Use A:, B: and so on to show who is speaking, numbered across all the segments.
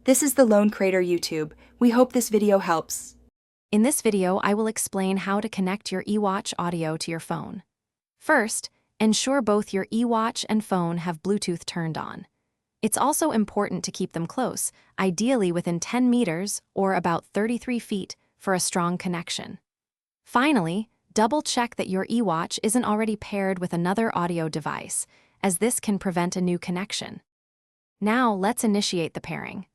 A: This is the Lone Crater YouTube. We hope this video helps.
B: In this video, I will explain how to connect your eWatch audio to your phone. First, ensure both your eWatch and phone have Bluetooth turned on. It's also important to keep them close, ideally within 10 meters or about 33 feet for a strong connection. Finally, double-check that your eWatch isn't already paired with another audio device, as this can prevent a new connection. Now, let's initiate the pairing.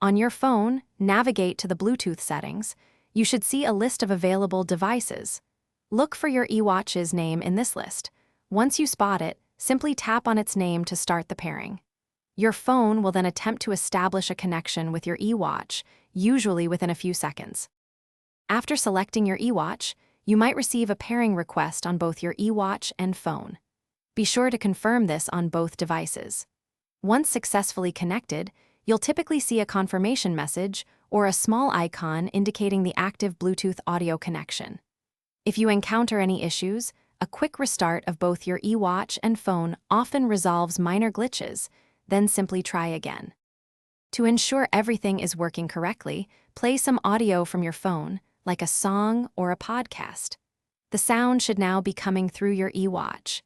B: On your phone, navigate to the Bluetooth settings. You should see a list of available devices. Look for your eWatch's name in this list. Once you spot it, simply tap on its name to start the pairing. Your phone will then attempt to establish a connection with your eWatch, usually within a few seconds. After selecting your eWatch, you might receive a pairing request on both your eWatch and phone. Be sure to confirm this on both devices. Once successfully connected, you'll typically see a confirmation message or a small icon indicating the active Bluetooth audio connection. If you encounter any issues, a quick restart of both your eWatch and phone often resolves minor glitches, then simply try again. To ensure everything is working correctly, play some audio from your phone, like a song or a podcast. The sound should now be coming through your eWatch.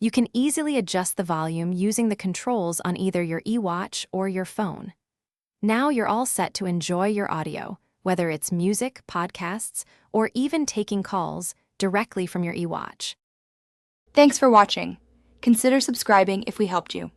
B: You can easily adjust the volume using the controls on either your eWatch or your phone. Now you're all set to enjoy your audio, whether it's music, podcasts, or even taking calls directly from your eWatch.
A: Thanks for watching. Consider subscribing if we helped you.